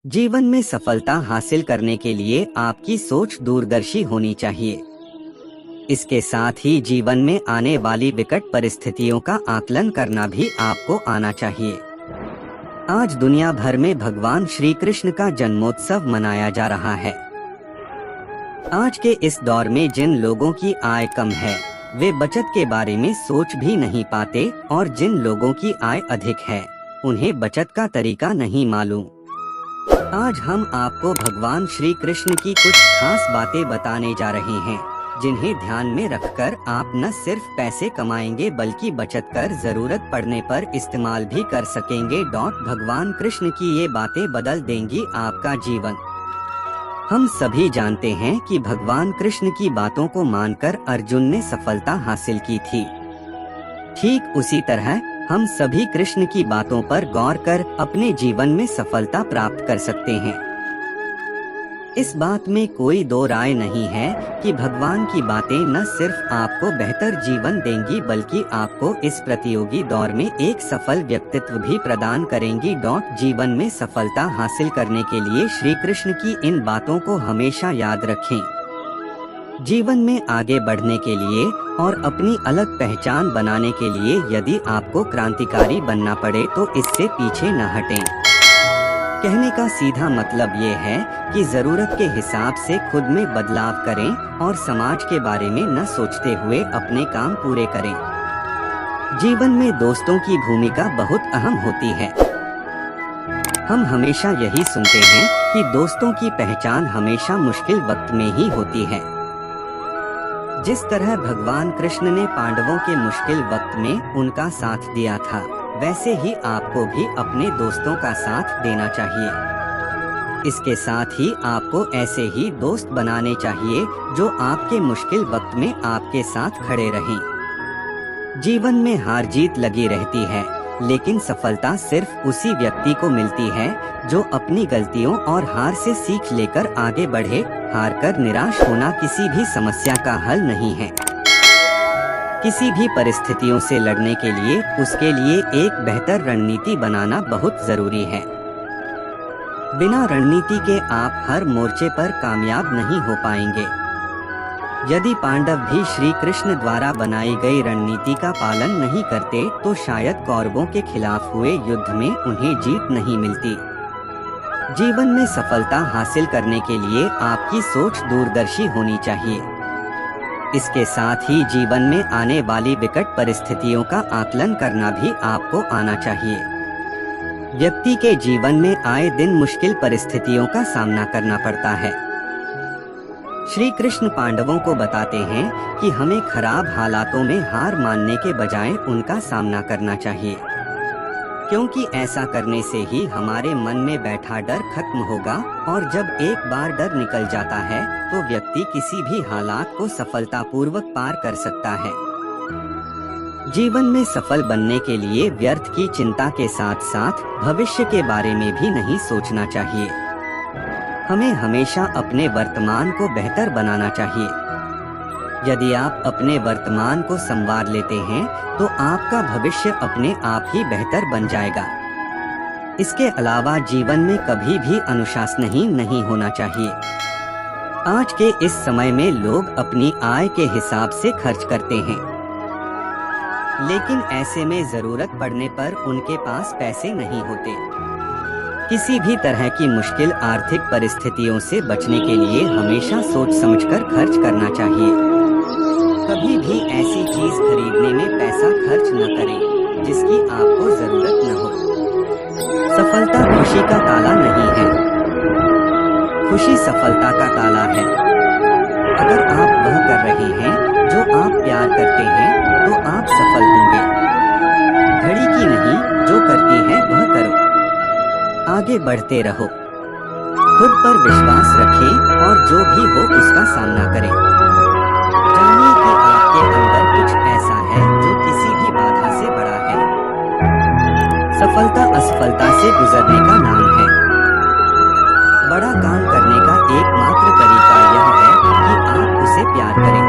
जीवन में सफलता हासिल करने के लिए आपकी सोच दूरदर्शी होनी चाहिए। इसके साथ ही जीवन में आने वाली विकट परिस्थितियों का आकलन करना भी आपको आना चाहिए। आज दुनिया भर में भगवान श्री कृष्ण का जन्मोत्सव मनाया जा रहा है। आज के इस दौर में जिन लोगों की आय कम है वे बचत के बारे में सोच भी नहीं पाते और जिन लोगों की आय अधिक है उन्हें बचत का तरीका नहीं मालूम। आज हम आपको भगवान श्री कृष्ण की कुछ खास बातें बताने जा रहे हैं जिन्हें ध्यान में रखकर आप न सिर्फ पैसे कमाएंगे बल्कि बचत कर जरूरत पड़ने पर इस्तेमाल भी कर सकेंगे। भगवान कृष्ण की ये बातें बदल देंगी आपका जीवन। हम सभी जानते हैं कि भगवान कृष्ण की बातों को मानकर अर्जुन ने सफलता हासिल की थी। ठीक उसी तरह हम सभी कृष्ण की बातों पर गौर कर अपने जीवन में सफलता प्राप्त कर सकते हैं। इस बात में कोई दो राय नहीं है कि भगवान की बातें न सिर्फ आपको बेहतर जीवन देंगी बल्कि आपको इस प्रतियोगी दौर में एक सफल व्यक्तित्व भी प्रदान करेंगी। जीवन में सफलता हासिल करने के लिए श्री कृष्ण की इन बातों को हमेशा याद रखें। जीवन में आगे बढ़ने के लिए और अपनी अलग पहचान बनाने के लिए यदि आपको क्रांतिकारी बनना पड़े तो इससे पीछे न हटें। कहने का सीधा मतलब ये है कि जरूरत के हिसाब से खुद में बदलाव करें और समाज के बारे में न सोचते हुए अपने काम पूरे करें। जीवन में दोस्तों की भूमिका बहुत अहम होती है। हम हमेशा यही सुनते हैं कि दोस्तों की पहचान हमेशा मुश्किल वक्त में ही होती है। जिस तरह भगवान कृष्ण ने पांडवों के मुश्किल वक्त में उनका साथ दिया था, वैसे ही आपको भी अपने दोस्तों का साथ देना चाहिए। इसके साथ ही आपको ऐसे ही दोस्त बनाने चाहिए जो आपके मुश्किल वक्त में आपके साथ खड़े रहें। जीवन में हार जीत लगी रहती है, लेकिन सफलता सिर्फ उसी व्यक्ति को मिलती है जो अपनी गलतियों और हार से सीख लेकर आगे बढ़े। हार कर निराश होना किसी भी समस्या का हल नहीं है। किसी भी परिस्थितियों से लड़ने के लिए उसके लिए एक बेहतर रणनीति बनाना बहुत जरूरी है। बिना रणनीति के आप हर मोर्चे पर कामयाब नहीं हो पाएंगे। यदि पांडव भी श्री कृष्ण द्वारा बनाई गई रणनीति का पालन नहीं करते तो शायद कौरवों के खिलाफ हुए युद्ध में उन्हें जीत नहीं मिलती। जीवन में सफलता हासिल करने के लिए आपकी सोच दूरदर्शी होनी चाहिए। इसके साथ ही जीवन में आने वाली विकट परिस्थितियों का आकलन करना भी आपको आना चाहिए। व्यक्ति के जीवन में आए दिन मुश्किल परिस्थितियों का सामना करना पड़ता है। श्री कृष्ण पांडवों को बताते हैं कि हमें खराब हालातों में हार मानने के बजाय उनका सामना करना चाहिए, क्योंकि ऐसा करने से ही हमारे मन में बैठा डर खत्म होगा और जब एक बार डर निकल जाता है तो व्यक्ति किसी भी हालात को सफलतापूर्वक पार कर सकता है। जीवन में सफल बनने के लिए व्यर्थ की चिंता के साथ साथ भविष्य के बारे में भी नहीं सोचना चाहिए। हमें हमेशा अपने वर्तमान को बेहतर बनाना चाहिए। यदि आप अपने वर्तमान को संवार लेते हैं तो आपका भविष्य अपने आप ही बेहतर बन जाएगा। इसके अलावा जीवन में कभी भी अनुशासनहीन नहीं होना चाहिए। आज के इस समय में लोग अपनी आय के हिसाब से खर्च करते हैं, लेकिन ऐसे में जरूरत पड़ने पर उनके पास पैसे नहीं होते। किसी भी तरह की मुश्किल आर्थिक परिस्थितियों से बचने के लिए हमेशा सोच समझकर खर्च करना चाहिए। कभी भी ऐसी चीज खरीदने में पैसा खर्च न करें जिसकी आपको जरूरत न हो। सफलता खुशी का ताला नहीं है, खुशी सफलता का ताला है। अगर आप वह कर रहे हैं जो आप प्यार करते हैं तो आप सफल होंगे। घड़ी की नहीं, जो करती है वह करो। आगे बढ़ते रहो, खुद पर विश्वास रखें और जो भी हो उसका सामना करें। जानिए कि आपके अंदर कुछ ऐसा है जो किसी भी बाधा से बड़ा है। सफलता असफलता से गुजरने का नाम है। बड़ा काम करने का एकमात्र तरीका यह है कि आप उसे प्यार करें।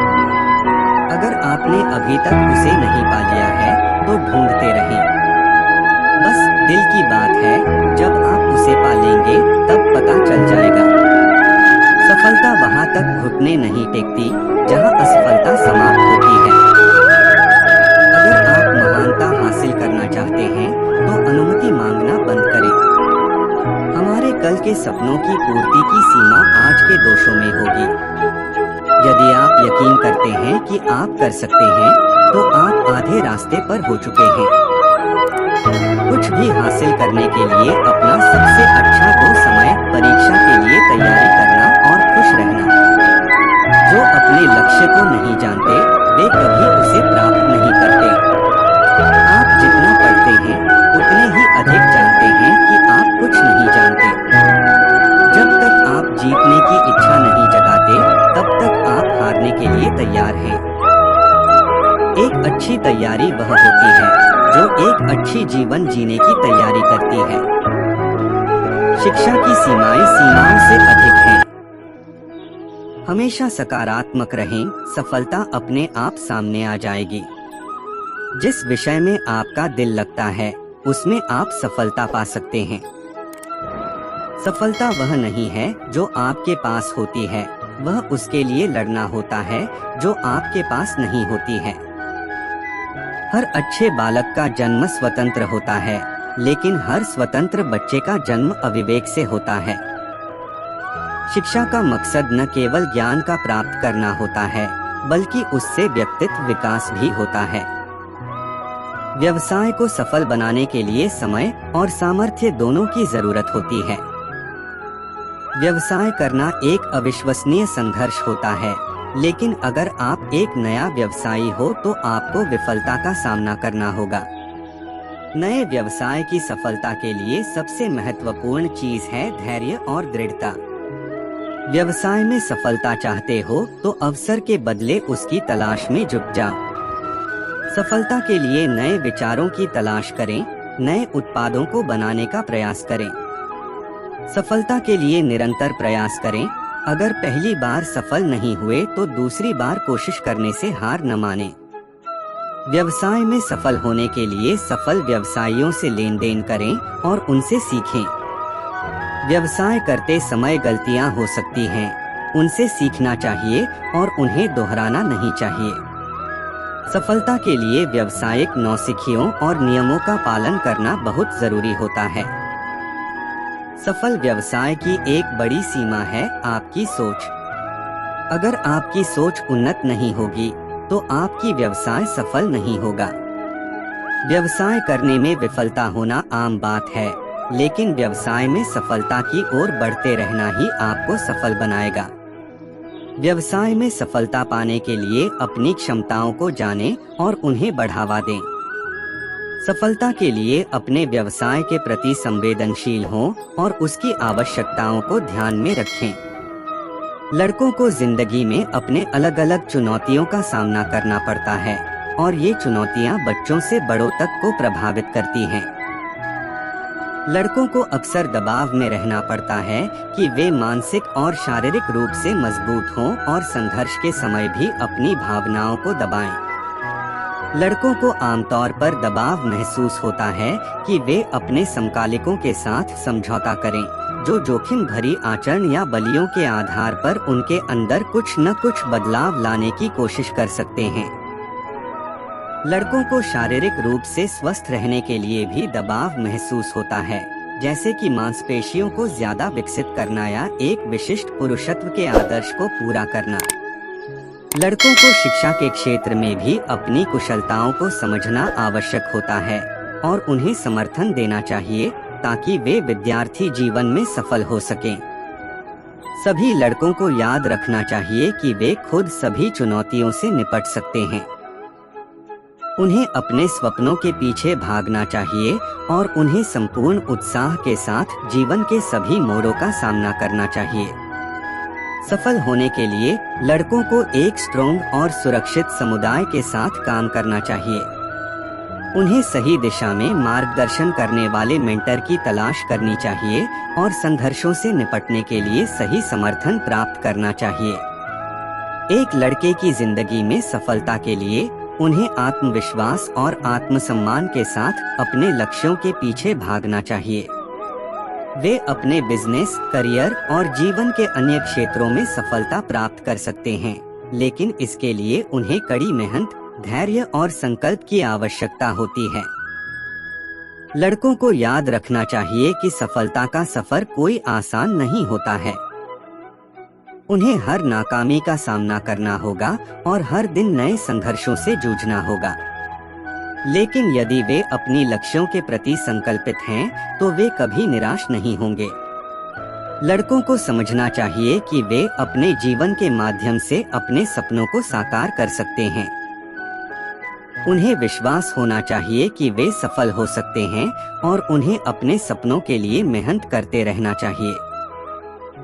अगर आपने अभी तक उसे नहीं पा लिया है तो ढूंढते रहें। बस दिल की बात है, जब आप उसे पा लेंगे तब घुटने नहीं टेकती जहां असफलता समाप्त होती है। अगर आप महानता हासिल करना चाहते हैं तो अनुमति मांगना बंद करें। हमारे कल के सपनों की पूर्ति की सीमा आज के दोषों में होगी। यदि आप यकीन करते हैं कि आप कर सकते हैं तो आप आधे रास्ते पर हो चुके हैं। कुछ भी हासिल करने के लिए अपना सबसे अच्छा समय परीक्षा के लिए तैयारी करना और खुश रहना। जो अपने लक्ष्य को नहीं जानते वे कभी उसे प्राप्त नहीं करते। आप जितना पढ़ते हैं उतने ही अधिक जानते हैं कि आप कुछ नहीं जानते। जब तक आप जीतने की इच्छा नहीं जगाते तब तक आप हारने के लिए तैयार हैं। एक अच्छी तैयारी वह होती है जो एक अच्छी जीवन जीने की तैयारी करती है। शिक्षा की सीमाएं सीमाओं से अधिक हैं। हमेशा सकारात्मक रहें, सफलता अपने आप सामने आ जाएगी। जिस विषय में आपका दिल लगता है उसमें आप सफलता पा सकते हैं। सफलता वह नहीं है जो आपके पास होती है, वह उसके लिए लड़ना होता है जो आपके पास नहीं होती है। हर अच्छे बालक का जन्म स्वतंत्र होता है, लेकिन हर स्वतंत्र बच्चे का जन्म अविवेक से होता है। शिक्षा का मकसद न केवल ज्ञान का प्राप्त करना होता है, बल्कि उससे व्यक्तित्व विकास भी होता है। व्यवसाय को सफल बनाने के लिए समय और सामर्थ्य दोनों की जरूरत होती है। व्यवसाय करना एक अविश्वसनीय संघर्ष होता है, लेकिन अगर आप एक नया व्यवसायी हो तो आपको विफलता का सामना करना होगा। नए व्यवसाय की सफलता के लिए सबसे महत्वपूर्ण चीज है धैर्य और दृढ़ता। व्यवसाय में सफलता चाहते हो तो अवसर के बदले उसकी तलाश में जुट जाओ। सफलता के लिए नए विचारों की तलाश करें, नए उत्पादों को बनाने का प्रयास करें। सफलता के लिए निरंतर प्रयास करें। अगर पहली बार सफल नहीं हुए तो दूसरी बार कोशिश करने से हार न माने। व्यवसाय में सफल होने के लिए सफल व्यवसायियों से लेन देन करें और उनसे सीखें। व्यवसाय करते समय गलतियां हो सकती हैं, उनसे सीखना चाहिए और उन्हें दोहराना नहीं चाहिए। सफलता के लिए व्यावसायिक नौसिखियों और नियमों का पालन करना बहुत जरूरी होता है। सफल व्यवसाय की एक बड़ी सीमा है आपकी सोच। अगर आपकी सोच उन्नत नहीं होगी तो आपकी व्यवसाय सफल नहीं होगा। व्यवसाय करने में विफलता होना आम बात है, लेकिन व्यवसाय में सफलता की ओर बढ़ते रहना ही आपको सफल बनाएगा। व्यवसाय में सफलता पाने के लिए अपनी क्षमताओं को जानें और उन्हें बढ़ावा दें। सफलता के लिए अपने व्यवसाय के प्रति संवेदनशील हों और उसकी आवश्यकताओं को ध्यान में रखें। लड़कों को जिंदगी में अपने अलग अलग चुनौतियों का सामना करना पड़ता है और ये चुनौतियां बच्चों से बड़ों तक को प्रभावित करती हैं। लड़कों को अक्सर दबाव में रहना पड़ता है कि वे मानसिक और शारीरिक रूप से मजबूत हों और संघर्ष के समय भी अपनी भावनाओं को दबाएं। लड़कों को आमतौर पर दबाव महसूस होता है कि वे अपने समकालिकों के साथ समझौता करें, जो जोखिम भरी आचरण या बलियों के आधार पर उनके अंदर कुछ न कुछ बदलाव लाने की कोशिश कर सकते हैं। लड़कों को शारीरिक रूप से स्वस्थ रहने के लिए भी दबाव महसूस होता है, जैसे कि मांसपेशियों को ज्यादा विकसित करना या एक विशिष्ट पुरुषत्व के आदर्श को पूरा करना। लड़कों को शिक्षा के क्षेत्र में भी अपनी कुशलताओं को समझना आवश्यक होता है और उन्हें समर्थन देना चाहिए ताकि वे विद्यार्थी जीवन में सफल हो सकें। सभी लड़कों को याद रखना चाहिए कि वे खुद सभी चुनौतियों से निपट सकते हैं। उन्हें अपने सपनों के पीछे भागना चाहिए और उन्हें संपूर्ण उत्साह के साथ जीवन के सभी मोड़ों का सामना करना चाहिए। सफल होने के लिए लड़कों को एक स्ट्रॉन्ग और सुरक्षित समुदाय के साथ काम करना चाहिए। उन्हें सही दिशा में मार्गदर्शन करने वाले मेंटर की तलाश करनी चाहिए और संघर्षों से निपटने के लिए सही समर्थन प्राप्त करना चाहिए। एक लड़के की जिंदगी में सफलता के लिए उन्हें आत्मविश्वास और आत्मसम्मान के साथ अपने लक्ष्यों के पीछे भागना चाहिए। वे अपने बिजनेस, करियर और जीवन के अन्य क्षेत्रों में सफलता प्राप्त कर सकते हैं, लेकिन इसके लिए उन्हें कड़ी मेहनत, धैर्य और संकल्प की आवश्यकता होती है। लड़कों को याद रखना चाहिए कि सफलता का सफर कोई आसान नहीं होता है। उन्हें हर नाकामी का सामना करना होगा और हर दिन नए संघर्षों से जूझना होगा। लेकिन यदि वे अपनी लक्ष्यों के प्रति संकल्पित हैं, तो वे कभी निराश नहीं होंगे। लड़कों को समझना चाहिए कि वे अपने जीवन के माध्यम से अपने सपनों को साकार कर सकते हैं। उन्हें विश्वास होना चाहिए कि वे सफल हो सकते हैं और उन्हें अपने सपनों के लिए मेहनत करते रहना चाहिए।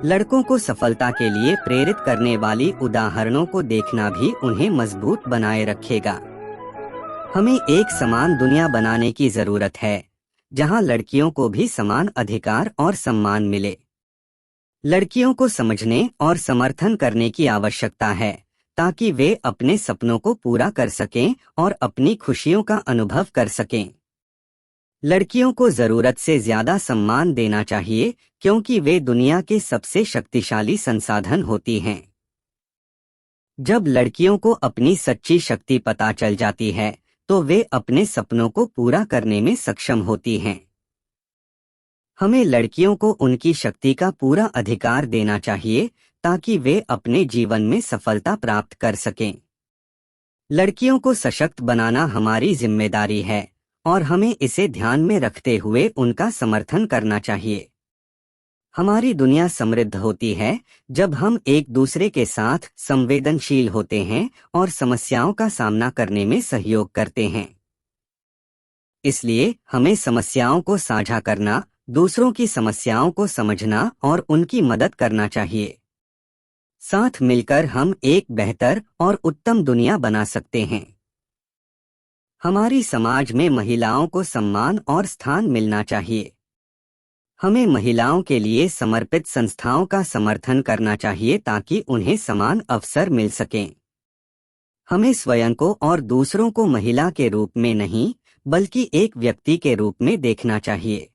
लड़कों को सफलता के लिए प्रेरित करने वाली उदाहरणों को देखना भी उन्हें मजबूत बनाए रखेगा। हमें एक समान दुनिया बनाने की जरूरत है, जहां लड़कियों को भी समान अधिकार और सम्मान मिले। लड़कियों को समझने और समर्थन करने की आवश्यकता है, ताकि वे अपने सपनों को पूरा कर सकें और अपनी खुशियों का अनुभव कर सकें। लड़कियों को जरूरत से ज्यादा सम्मान देना चाहिए, क्योंकि वे दुनिया के सबसे शक्तिशाली संसाधन होती हैं। जब लड़कियों को अपनी सच्ची शक्ति पता चल जाती है, तो वे अपने सपनों को पूरा करने में सक्षम होती हैं। हमें लड़कियों को उनकी शक्ति का पूरा अधिकार देना चाहिए, ताकि वे अपने जीवन में सफलता प्राप्त कर सकें। लड़कियों को सशक्त बनाना हमारी जिम्मेदारी है और हमें इसे ध्यान में रखते हुए उनका समर्थन करना चाहिए। हमारी दुनिया समृद्ध होती है जब हम एक दूसरे के साथ संवेदनशील होते हैं और समस्याओं का सामना करने में सहयोग करते हैं। इसलिए हमें समस्याओं को साझा करना, दूसरों की समस्याओं को समझना और उनकी मदद करना चाहिए। साथ मिलकर हम एक बेहतर और उत्तम दुनिया बना सकते हैं। हमारी समाज में महिलाओं को सम्मान और स्थान मिलना चाहिए। हमें महिलाओं के लिए समर्पित संस्थाओं का समर्थन करना चाहिए, ताकि उन्हें समान अवसर मिल सकें। हमें स्वयं को और दूसरों को महिला के रूप में नहीं, बल्कि एक व्यक्ति के रूप में देखना चाहिए।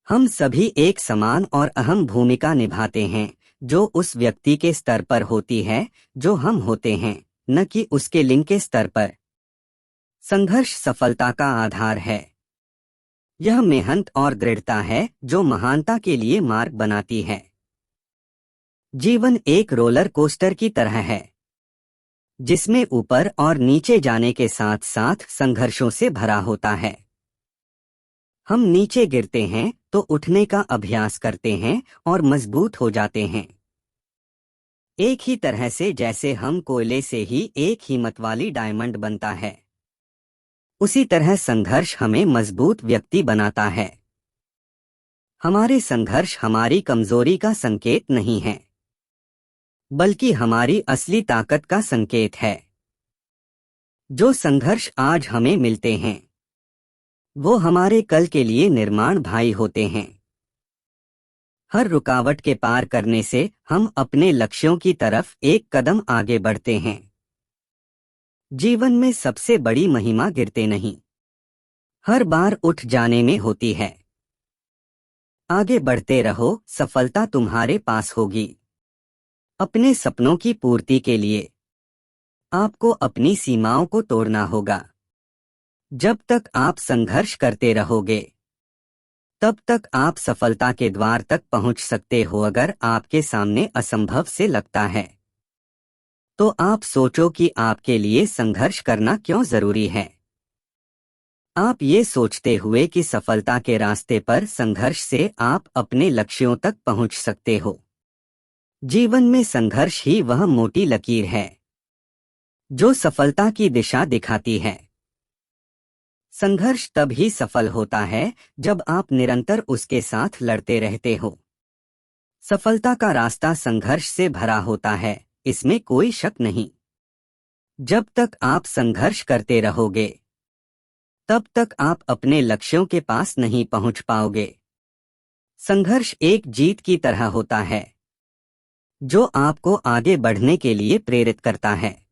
हम सभी एक समान और अहम भूमिका निभाते हैं, जो उस व्यक्ति के स्तर पर होती है जो हम होते हैं, न कि उसके लिंग के स्तर पर। संघर्ष सफलता का आधार है। यह मेहनत और दृढ़ता है जो महानता के लिए मार्ग बनाती है। जीवन एक रोलर कोस्टर की तरह है, जिसमें ऊपर और नीचे जाने के साथ साथ संघर्षों से भरा होता है। हम नीचे गिरते हैं तो उठने का अभ्यास करते हैं और मजबूत हो जाते हैं। एक ही तरह से जैसे हम कोयले से ही एक हिम्मत वाली डायमंड बनता है, उसी तरह संघर्ष हमें मजबूत व्यक्ति बनाता है। हमारे संघर्ष हमारी कमजोरी का संकेत नहीं है, बल्कि हमारी असली ताकत का संकेत है। जो संघर्ष आज हमें मिलते हैं, वो हमारे कल के लिए निर्माण भाई होते हैं। हर रुकावट के पार करने से हम अपने लक्ष्यों की तरफ एक कदम आगे बढ़ते हैं। जीवन में सबसे बड़ी महिमा गिरते नहीं, हर बार उठ जाने में होती है। आगे बढ़ते रहो, सफलता तुम्हारे पास होगी। अपने सपनों की पूर्ति के लिए आपको अपनी सीमाओं को तोड़ना होगा। जब तक आप संघर्ष करते रहोगे, तब तक आप सफलता के द्वार तक पहुंच सकते हो। अगर आपके सामने असंभव से लगता है, तो आप सोचो कि आपके लिए संघर्ष करना क्यों जरूरी है। आप ये सोचते हुए कि सफलता के रास्ते पर संघर्ष से आप अपने लक्ष्यों तक पहुंच सकते हो। जीवन में संघर्ष ही वह मोटी लकीर है जो सफलता की दिशा दिखाती है। संघर्ष तब ही सफल होता है जब आप निरंतर उसके साथ लड़ते रहते हो। सफलता का रास्ता संघर्ष से भरा होता है, इसमें कोई शक नहीं। जब तक आप संघर्ष करते रहोगे, तब तक आप अपने लक्ष्यों के पास नहीं पहुंच पाओगे। संघर्ष एक जीत की तरह होता है, जो आपको आगे बढ़ने के लिए प्रेरित करता है।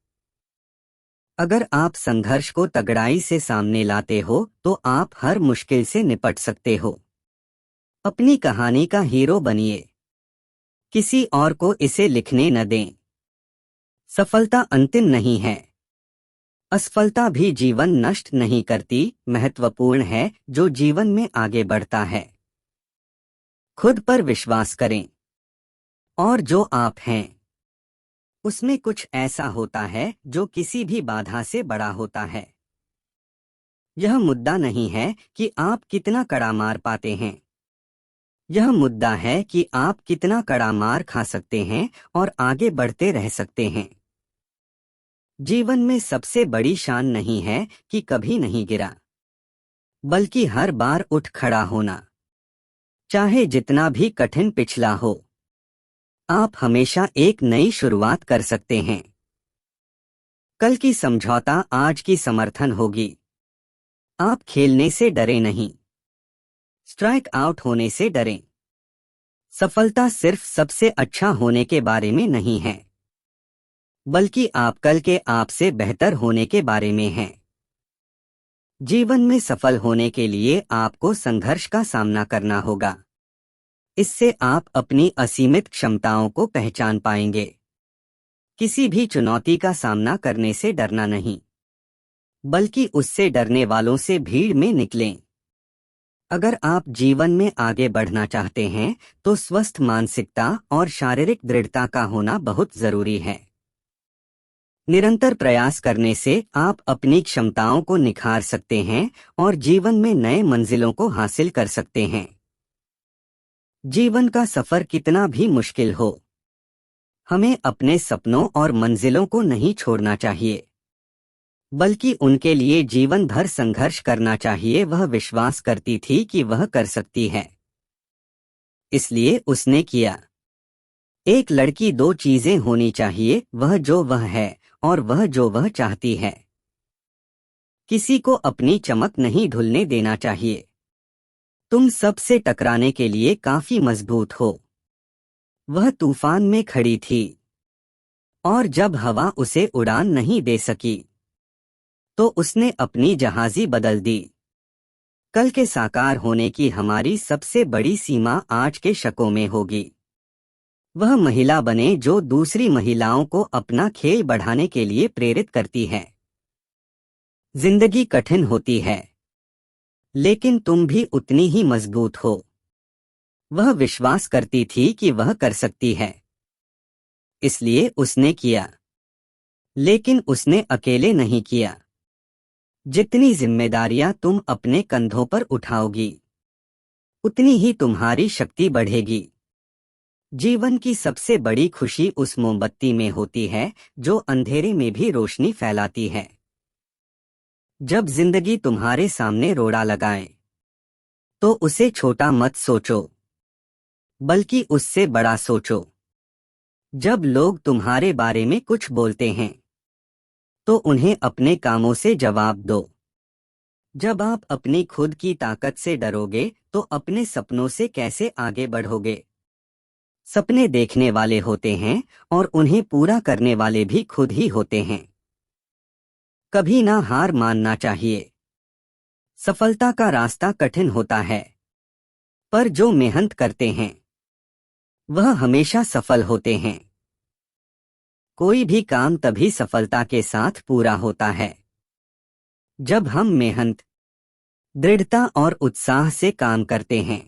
अगर आप संघर्ष को तगड़ाई से सामने लाते हो, तो आप हर मुश्किल से निपट सकते हो। अपनी कहानी का हीरो बनिए, किसी और को इसे लिखने न दें। सफलता अंतिम नहीं है, असफलता भी जीवन नष्ट नहीं करती, महत्वपूर्ण है जो जीवन में आगे बढ़ता है। खुद पर विश्वास करें, और जो आप हैं उसमें कुछ ऐसा होता है जो किसी भी बाधा से बड़ा होता है। यह मुद्दा नहीं है कि आप कितना कड़ा मार पाते हैं, यह मुद्दा है कि आप कितना कड़ा मार खा सकते हैं और आगे बढ़ते रह सकते हैं। जीवन में सबसे बड़ी शान नहीं है कि कभी नहीं गिरा, बल्कि हर बार उठ खड़ा होना, चाहे जितना भी कठिन पिछला हो। आप हमेशा एक नई शुरुआत कर सकते हैं। कल की समझौता आज की समर्थन होगी। आप खेलने से डरे नहीं, स्ट्राइक आउट होने से डरें। सफलता सिर्फ सबसे अच्छा होने के बारे में नहीं है, बल्कि आप कल के आप से बेहतर होने के बारे में है। जीवन में सफल होने के लिए आपको संघर्ष का सामना करना होगा। इससे आप अपनी असीमित क्षमताओं को पहचान पाएंगे। किसी भी चुनौती का सामना करने से डरना नहीं, बल्कि उससे डरने वालों से भीड़ में निकलें। अगर आप जीवन में आगे बढ़ना चाहते हैं तो स्वस्थ मानसिकता और शारीरिक दृढ़ता का होना बहुत जरूरी है। निरंतर प्रयास करने से आप अपनी क्षमताओं को निखार सकते हैं और जीवन में नए मंजिलों को हासिल कर सकते हैं। जीवन का सफर कितना भी मुश्किल हो, हमें अपने सपनों और मंजिलों को नहीं छोड़ना चाहिए, बल्कि उनके लिए जीवन भर संघर्ष करना चाहिए। वह विश्वास करती थी कि वह कर सकती है, इसलिए उसने किया। एक लड़की दो चीजें होनी चाहिए, वह जो वह है और वह जो वह चाहती है। किसी को अपनी चमक नहीं ढुलने देना चाहिए। तुम सबसे टकराने के लिए काफी मजबूत हो। वह तूफान में खड़ी थी, और जब हवा उसे उड़ान नहीं दे सकी तो उसने अपनी जहाजी बदल दी। कल के साकार होने की हमारी सबसे बड़ी सीमा आज के शकों में होगी। वह महिला बने जो दूसरी महिलाओं को अपना खेल बढ़ाने के लिए प्रेरित करती है। जिंदगी कठिन होती है, लेकिन तुम भी उतनी ही मजबूत हो। वह विश्वास करती थी कि वह कर सकती है, इसलिए उसने किया। लेकिन उसने अकेले नहीं किया। जितनी जिम्मेदारियां तुम अपने कंधों पर उठाओगी, उतनी ही तुम्हारी शक्ति बढ़ेगी। जीवन की सबसे बड़ी खुशी उस मोमबत्ती में होती है जो अंधेरे में भी रोशनी फैलाती है। जब जिंदगी तुम्हारे सामने रोड़ा लगाए, तो उसे छोटा मत सोचो, बल्कि उससे बड़ा सोचो। जब लोग तुम्हारे बारे में कुछ बोलते हैं, तो उन्हें अपने कामों से जवाब दो। जब आप अपनी खुद की ताकत से डरोगे, तो अपने सपनों से कैसे आगे बढ़ोगे? सपने देखने वाले होते हैं और उन्हें पूरा करने वाले भी खुद ही होते हैं। कभी ना हार मानना चाहिए। सफलता का रास्ता कठिन होता है, पर जो मेहनत करते हैं वह हमेशा सफल होते हैं। कोई भी काम तभी सफलता के साथ पूरा होता है जब हम मेहनत, दृढ़ता और उत्साह से काम करते हैं।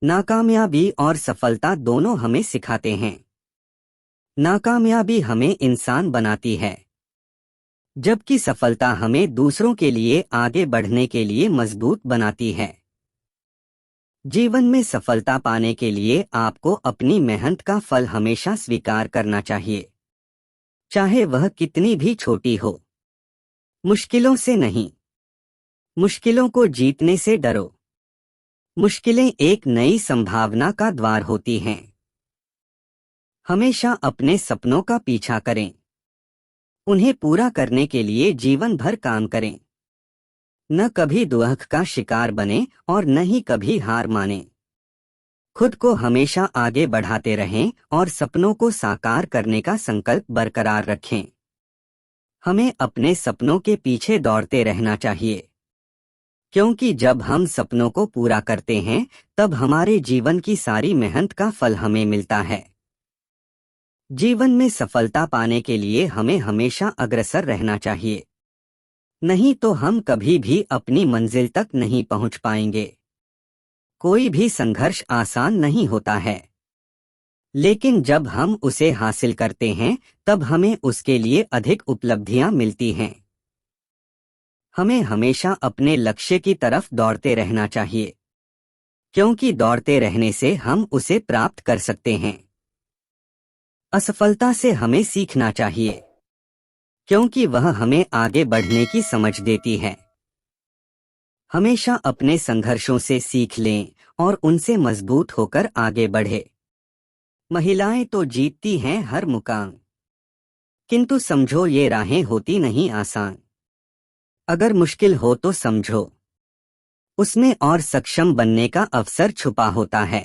नाकामयाबी और सफलता दोनों हमें सिखाते हैं। नाकामयाबी हमें इंसान बनाती है, जबकि सफलता हमें दूसरों के लिए आगे बढ़ने के लिए मजबूत बनाती है। जीवन में सफलता पाने के लिए आपको अपनी मेहनत का फल हमेशा स्वीकार करना चाहिए, चाहे वह कितनी भी छोटी हो। मुश्किलों से नहीं, मुश्किलों को जीतने से डरो। मुश्किलें एक नई संभावना का द्वार होती हैं। हमेशा अपने सपनों का पीछा करें, उन्हें पूरा करने के लिए जीवन भर काम करें। न कभी दुख का शिकार बने और न ही कभी हार माने। खुद को हमेशा आगे बढ़ाते रहें और सपनों को साकार करने का संकल्प बरकरार रखें। हमें अपने सपनों के पीछे दौड़ते रहना चाहिए, क्योंकि जब हम सपनों को पूरा करते हैं तब हमारे जीवन की सारी मेहनत का फल हमें मिलता है। जीवन में सफलता पाने के लिए हमें हमेशा अग्रसर रहना चाहिए, नहीं तो हम कभी भी अपनी मंजिल तक नहीं पहुंच पाएंगे। कोई भी संघर्ष आसान नहीं होता है, लेकिन जब हम उसे हासिल करते हैं तब हमें उसके लिए अधिक उपलब्धियां मिलती हैं। हमें हमेशा अपने लक्ष्य की तरफ दौड़ते रहना चाहिए, क्योंकि दौड़ते रहने से हम उसे प्राप्त कर सकते हैं। असफलता से हमें सीखना चाहिए, क्योंकि वह हमें आगे बढ़ने की समझ देती है। हमेशा अपने संघर्षों से सीख लें और उनसे मजबूत होकर आगे बढ़े। महिलाएं तो जीतती हैं हर मुकाम, किंतु समझो ये राहें होती नहीं आसान। अगर मुश्किल हो तो समझो, उसमें और सक्षम बनने का अवसर छुपा होता है।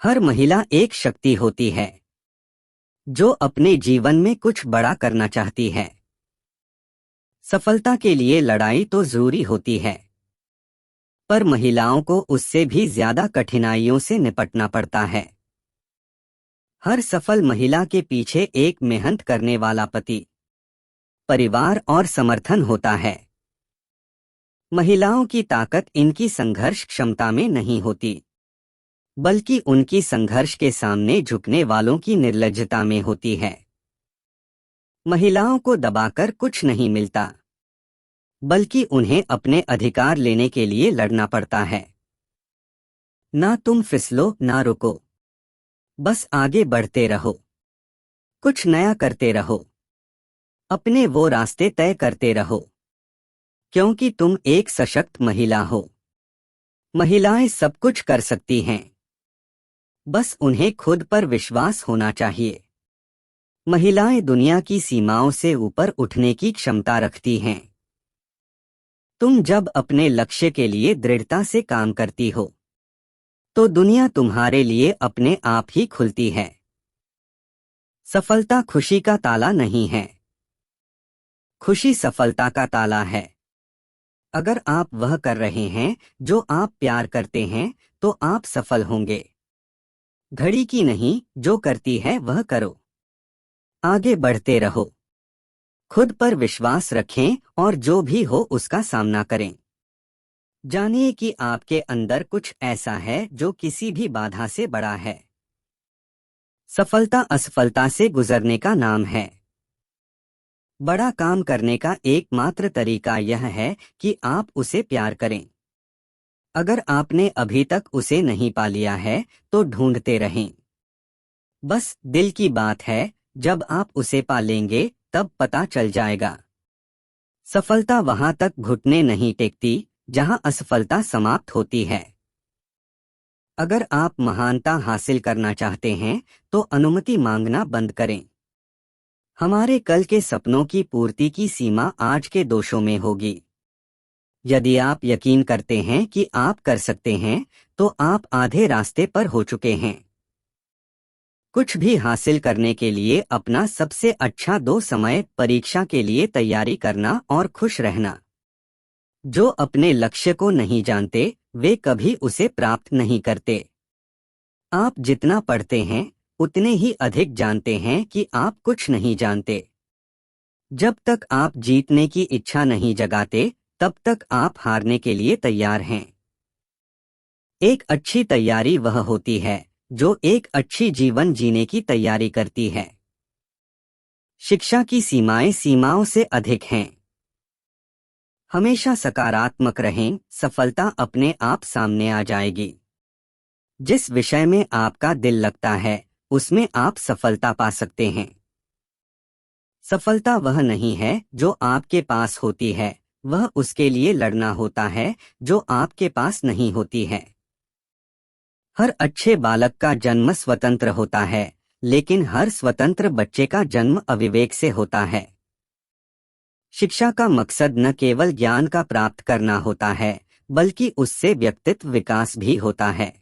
हर महिला एक शक्ति होती है जो अपने जीवन में कुछ बड़ा करना चाहती है। सफलता के लिए लड़ाई तो जरूरी होती है, पर महिलाओं को उससे भी ज्यादा कठिनाइयों से निपटना पड़ता है। हर सफल महिला के पीछे एक मेहनत करने वाला पति, परिवार और समर्थन होता है। महिलाओं की ताकत इनकी संघर्ष क्षमता में नहीं होती, बल्कि उनकी संघर्ष के सामने झुकने वालों की निर्लज्जता में होती है। महिलाओं को दबाकर कुछ नहीं मिलता, बल्कि उन्हें अपने अधिकार लेने के लिए लड़ना पड़ता है। ना तुम फिसलो ना रुको, बस आगे बढ़ते रहो, कुछ नया करते रहो, अपने वो रास्ते तय करते रहो, क्योंकि तुम एक सशक्त महिला हो। महिलाएं सब कुछ कर सकती हैं, बस उन्हें खुद पर विश्वास होना चाहिए। महिलाएं दुनिया की सीमाओं से ऊपर उठने की क्षमता रखती हैं। तुम जब अपने लक्ष्य के लिए दृढ़ता से काम करती हो, तो दुनिया तुम्हारे लिए अपने आप ही खुलती है। सफलता खुशी का ताला नहीं है, खुशी सफलता का ताला है। अगर आप वह कर रहे हैं जो आप प्यार करते हैं, तो आप सफल होंगे। घड़ी की नहीं, जो करती है वह करो। आगे बढ़ते रहो, खुद पर विश्वास रखें और जो भी हो उसका सामना करें। जानिए कि आपके अंदर कुछ ऐसा है जो किसी भी बाधा से बड़ा है। सफलता असफलता से गुजरने का नाम है। बड़ा काम करने का एकमात्र तरीका यह है कि आप उसे प्यार करें। अगर आपने अभी तक उसे नहीं पा लिया है तो ढूंढते रहें। बस दिल की बात है, जब आप उसे पा लेंगे तब पता चल जाएगा। सफलता वहां तक घुटने नहीं टेकती जहां असफलता समाप्त होती है। अगर आप महानता हासिल करना चाहते हैं तो अनुमति मांगना बंद करें। हमारे कल के सपनों की पूर्ति की सीमा आज के दोषों में होगी। यदि आप यकीन करते हैं कि आप कर सकते हैं, तो आप आधे रास्ते पर हो चुके हैं। कुछ भी हासिल करने के लिए अपना सबसे अच्छा 2 समय परीक्षा के लिए तैयारी करना और खुश रहना। जो अपने लक्ष्य को नहीं जानते वे कभी उसे प्राप्त नहीं करते। आप जितना पढ़ते हैं उतने ही अधिक जानते हैं कि आप कुछ नहीं जानते। जब तक आप जीतने की इच्छा नहीं जगाते तब तक आप हारने के लिए तैयार हैं। एक अच्छी तैयारी वह होती है जो एक अच्छी जीवन जीने की तैयारी करती है। शिक्षा की सीमाएं सीमाओं से अधिक हैं। हमेशा सकारात्मक रहें, सफलता अपने आप सामने आ जाएगी। जिस विषय में आपका दिल लगता है उसमें आप सफलता पा सकते हैं। सफलता वह नहीं है जो आपके पास होती है, वह उसके लिए लड़ना होता है जो आपके पास नहीं होती है। हर अच्छे बालक का जन्म स्वतंत्र होता है, लेकिन हर स्वतंत्र बच्चे का जन्म अविवेक से होता है। शिक्षा का मकसद न केवल ज्ञान का प्राप्त करना होता है, बल्कि उससे व्यक्तित्व विकास भी होता है।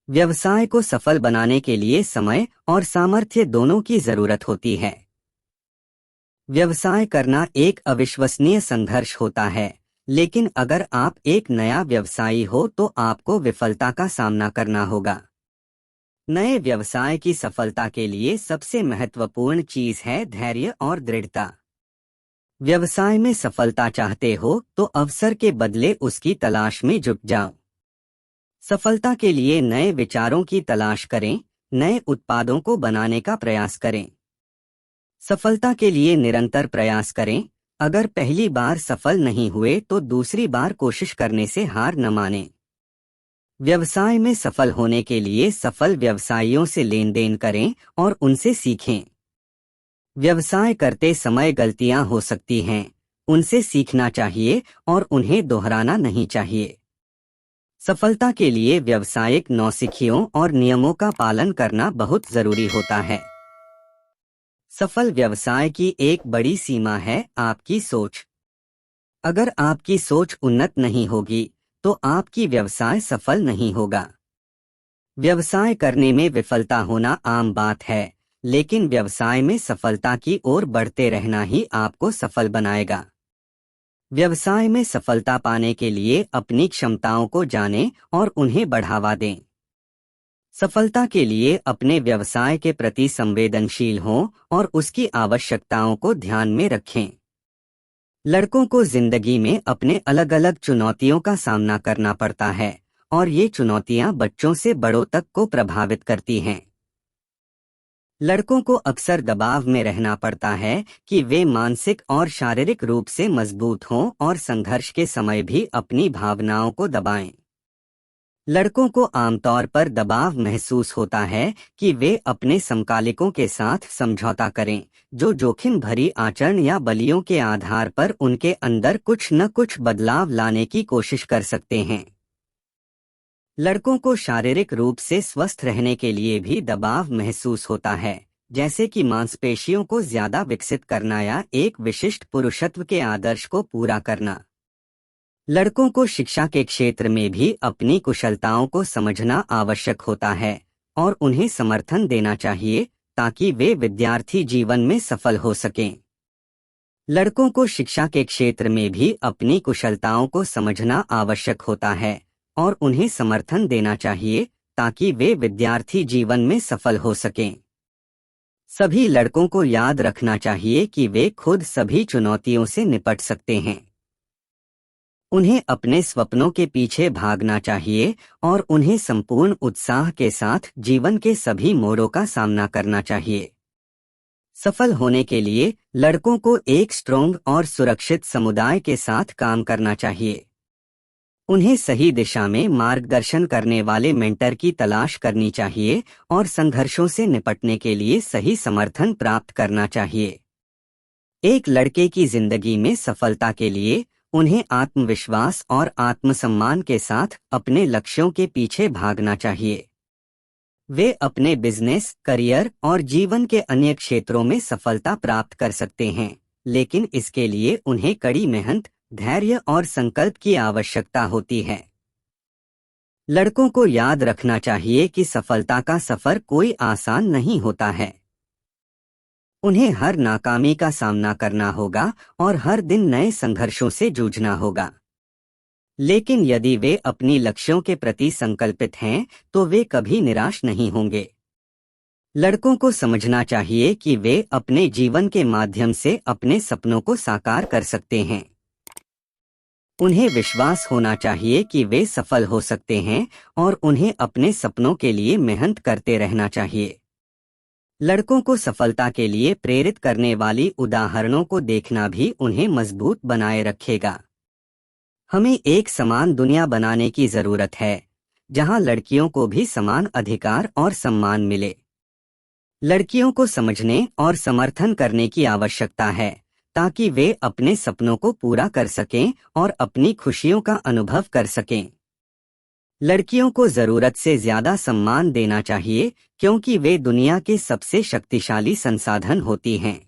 व्यवसाय को सफल बनाने के लिए समय और सामर्थ्य दोनों की जरूरत होती है। व्यवसाय करना एक अविश्वसनीय संघर्ष होता है, लेकिन अगर आप एक नया व्यवसायी हो तो आपको विफलता का सामना करना होगा। नए व्यवसाय की सफलता के लिए सबसे महत्वपूर्ण चीज है धैर्य और दृढ़ता। व्यवसाय में सफलता चाहते हो तो अवसर के बदले उसकी तलाश में जुट जाओ। सफलता के लिए नए विचारों की तलाश करें, नए उत्पादों को बनाने का प्रयास करें। सफलता के लिए निरंतर प्रयास करें। अगर पहली बार सफल नहीं हुए तो दूसरी बार कोशिश करने से हार न मानें। व्यवसाय में सफल होने के लिए सफल व्यवसायियों से लेन देन करें और उनसे सीखें। व्यवसाय करते समय गलतियां हो सकती हैं, उनसे सीखना चाहिए और उन्हें दोहराना नहीं चाहिए। सफलता के लिए व्यावसायिक नौसिखियों और नियमों का पालन करना बहुत जरूरी होता है। सफल व्यवसाय की एक बड़ी सीमा है आपकी सोच। अगर आपकी सोच उन्नत नहीं होगी तो आपकी व्यवसाय सफल नहीं होगा। व्यवसाय करने में विफलता होना आम बात है, लेकिन व्यवसाय में सफलता की ओर बढ़ते रहना ही आपको सफल बनाएगा। व्यवसाय में सफलता पाने के लिए अपनी क्षमताओं को जानें और उन्हें बढ़ावा दें। सफलता के लिए अपने व्यवसाय के प्रति संवेदनशील हों और उसकी आवश्यकताओं को ध्यान में रखें। लड़कों को जिंदगी में अपने अलग अलग चुनौतियों का सामना करना पड़ता है और ये चुनौतियां बच्चों से बड़ों तक को प्रभावित करती हैं। लड़कों को अक्सर दबाव में रहना पड़ता है कि वे मानसिक और शारीरिक रूप से मजबूत हों और संघर्ष के समय भी अपनी भावनाओं को दबाएं। लड़कों को आमतौर पर दबाव महसूस होता है कि वे अपने समकालिकों के साथ समझौता करें, जो जोखिम भरी आचरण या बलियों के आधार पर उनके अंदर कुछ न कुछ बदलाव लाने की कोशिश कर सकते हैं। लड़कों को शारीरिक रूप से स्वस्थ रहने के लिए भी दबाव महसूस होता है, जैसे कि मांसपेशियों को ज्यादा विकसित करना या एक विशिष्ट पुरुषत्व के आदर्श को पूरा करना। लड़कों को शिक्षा के क्षेत्र में भी अपनी कुशलताओं को समझना आवश्यक होता है और उन्हें समर्थन देना चाहिए ताकि वे विद्यार्थी जीवन में सफल हो सकें। लड़कों को शिक्षा के क्षेत्र में भी अपनी कुशलताओं को समझना आवश्यक होता है और उन्हें समर्थन देना चाहिए ताकि वे विद्यार्थी जीवन में सफल हो सकें। सभी लड़कों को याद रखना चाहिए कि वे खुद सभी चुनौतियों से निपट सकते हैं। उन्हें अपने स्वप्नों के पीछे भागना चाहिए और उन्हें संपूर्ण उत्साह के साथ जीवन के सभी मोड़ों का सामना करना चाहिए। सफल होने के लिए लड़कों को एक स्ट्रॉन्ग और सुरक्षित समुदाय के साथ काम करना चाहिए। उन्हें सही दिशा में मार्गदर्शन करने वाले मेंटर की तलाश करनी चाहिए और संघर्षों से निपटने के लिए सही समर्थन प्राप्त करना चाहिए। एक लड़के की जिंदगी में सफलता के लिए उन्हें आत्मविश्वास और आत्मसम्मान के साथ अपने लक्ष्यों के पीछे भागना चाहिए। वे अपने बिजनेस, करियर और जीवन के अन्य क्षेत्रों में सफलता प्राप्त कर सकते हैं, लेकिन इसके लिए उन्हें कड़ी मेहनत, धैर्य और संकल्प की आवश्यकता होती है। लड़कों को याद रखना चाहिए कि सफलता का सफर कोई आसान नहीं होता है। उन्हें हर नाकामी का सामना करना होगा और हर दिन नए संघर्षों से जूझना होगा। लेकिन यदि वे अपनी लक्ष्यों के प्रति संकल्पित हैं तो वे कभी निराश नहीं होंगे। लड़कों को समझना चाहिए कि वे अपने जीवन के माध्यम से अपने सपनों को साकार कर सकते हैं। उन्हें विश्वास होना चाहिए कि वे सफल हो सकते हैं और उन्हें अपने सपनों के लिए मेहनत करते रहना चाहिए। लड़कों को सफलता के लिए प्रेरित करने वाली उदाहरणों को देखना भी उन्हें मजबूत बनाए रखेगा। हमें एक समान दुनिया बनाने की जरूरत है, जहां लड़कियों को भी समान अधिकार और सम्मान मिले। लड़कियों को समझने और समर्थन करने की आवश्यकता है ताकि वे अपने सपनों को पूरा कर सकें और अपनी खुशियों का अनुभव कर सकें। लड़कियों को जरूरत से ज्यादा सम्मान देना चाहिए क्योंकि वे दुनिया के सबसे शक्तिशाली संसाधन होती हैं।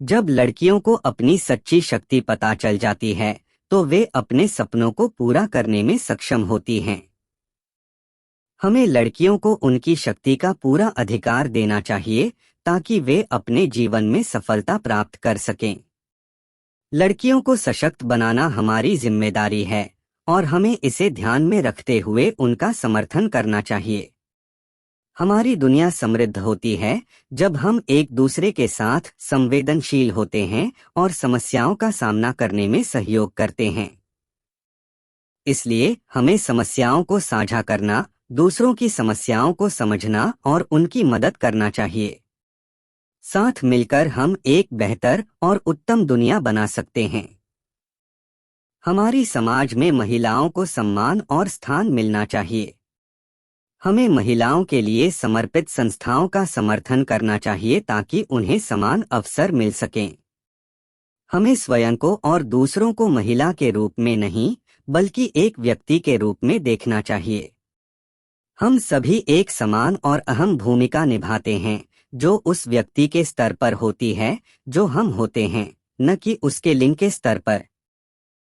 जब लड़कियों को अपनी सच्ची शक्ति पता चल जाती है तो वे अपने सपनों को पूरा करने में सक्षम होती हैं। हमें लड़कियों को उनकी शक्ति का पूरा अधिकार देना चाहिए ताकि वे अपने जीवन में सफलता प्राप्त कर सकें। लड़कियों को सशक्त बनाना हमारी जिम्मेदारी है और हमें इसे ध्यान में रखते हुए उनका समर्थन करना चाहिए। हमारी दुनिया समृद्ध होती है जब हम एक दूसरे के साथ संवेदनशील होते हैं और समस्याओं का सामना करने में सहयोग करते हैं। इसलिए हमें समस्याओं को साझा करना, दूसरों की समस्याओं को समझना और उनकी मदद करना चाहिए। साथ मिलकर हम एक बेहतर और उत्तम दुनिया बना सकते हैं। हमारी समाज में महिलाओं को सम्मान और स्थान मिलना चाहिए। हमें महिलाओं के लिए समर्पित संस्थाओं का समर्थन करना चाहिए ताकि उन्हें समान अवसर मिल सकें। हमें स्वयं को और दूसरों को महिला के रूप में नहीं, बल्कि एक व्यक्ति के रूप में देखना चाहिए। हम सभी एक समान और अहम भूमिका निभाते हैं, जो उस व्यक्ति के स्तर पर होती है जो हम होते हैं, न कि उसके लिंग के स्तर पर।